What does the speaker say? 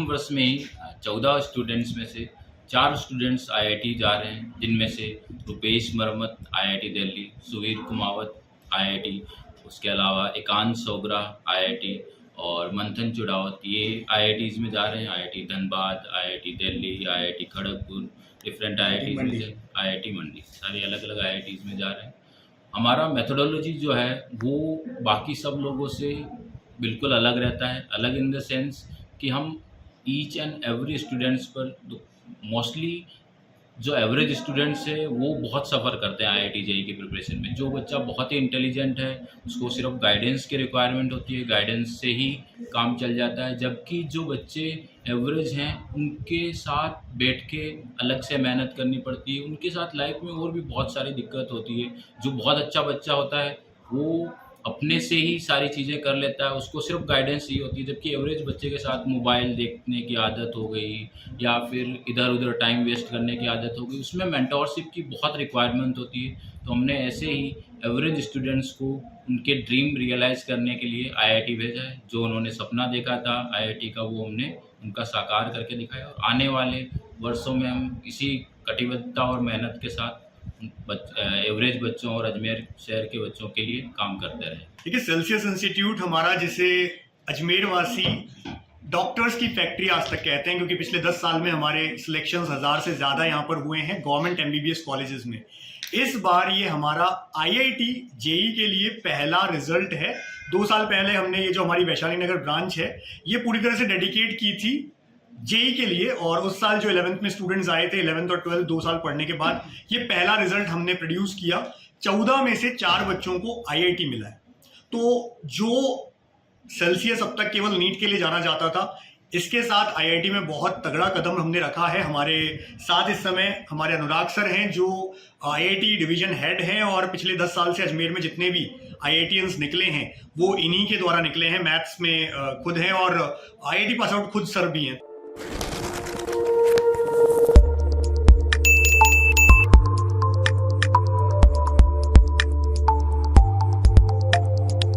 प्रथम वर्ष में ही 14 स्टूडेंट्स में से 4 स्टूडेंट्स आईआईटी जा रहे हैं, जिनमें से रुपेश मरमत आईआईटी दिल्ली, सुवीर कुमावत आईआईटी, उसके अलावा एकांत सोगरा आईआईटी और मंथन चुड़ावत, ये आईआईटीज़ में जा रहे हैं। IIT Dhanbad, IIT Delhi, IIT Kharagpur, different IITs में से आईआईटी मंडी, सारे अलग अलग आईआईटीज़ में जा रहे हैं। हमारा मेथोडोलॉजी जो है वो बाकी सब लोगों से बिल्कुल अलग रहता है। अलग इन द सेंस कि हम ईच एंड एवरी स्टूडेंट्स पर मोस्टली जो एवरेज स्टूडेंट्स है वो बहुत सफ़र करते हैं आईआईटी जेईई की प्रिपरेशन में। जो बच्चा बहुत ही इंटेलिजेंट है उसको सिर्फ गाइडेंस की रिक्वायरमेंट होती है, गाइडेंस से ही काम चल जाता है। जबकि जो बच्चे एवरेज हैं उनके साथ बैठ के अलग से मेहनत करनी पड़ती है, उनके साथ लाइफ में और भी बहुत सारी दिक्कत होती है। जो बहुत अच्छा बच्चा होता है वो अपने से ही सारी चीज़ें कर लेता है, उसको सिर्फ गाइडेंस ही होती है। जबकि एवरेज बच्चे के साथ मोबाइल देखने की आदत हो गई या फिर इधर उधर टाइम वेस्ट करने की आदत हो गई, उसमें मेंटोरशिप की बहुत रिक्वायरमेंट होती है। तो हमने ऐसे ही एवरेज स्टूडेंट्स को उनके ड्रीम रियलाइज़ करने के लिए आईआईटी भेजा है। जो उन्होंने सपना देखा था आईआईटी का वो हमने उनका साकार करके दिखाया, और आने वाले वर्षों में हम इसी कटिबद्धता और मेहनत के साथ एवरेज बच्चों और अजमेर शहर के बच्चों के लिए काम करते रहे। देखिए, सेल्सियस इंस्टीट्यूट हमारा, जिसे अजमेर वासी डॉक्टर्स की फैक्ट्री आज तक कहते हैं, क्योंकि पिछले 10 साल में हमारे सिलेक्शंस 1000 से ज़्यादा यहाँ पर हुए हैं गवर्नमेंट एमबीबीएस कॉलेजेस में। इस बार ये हमारा आईआईटी जेईई के लिए पहला रिजल्ट है। 2 साल पहले हमने ये जो हमारी वैशाली नगर ब्रांच है ये पूरी तरह से डेडिकेट की थी जेई के लिए, और उस साल जो 11th में स्टूडेंट्स आए थे 11th और 12th 2 साल पढ़ने के बाद ये पहला रिजल्ट हमने प्रोड्यूस किया। 14 में से 4 बच्चों को आईआईटी मिला है। तो जो सेल्सियस अब तक केवल नीट के लिए जाना जाता था, इसके साथ आईआईटी में बहुत तगड़ा कदम हमने रखा है। हमारे साथ इस समय हमारे अनुराग सर हैं जो आईआईटी डिवीजन हेड हैं, और पिछले 10 साल से अजमेर में जितने भी आईआईटीएंस निकले हैं वो इन्हीं के द्वारा निकले हैं। मैथ्स में खुद हैं और आईआईटी पास आउट खुद सर भी हैं।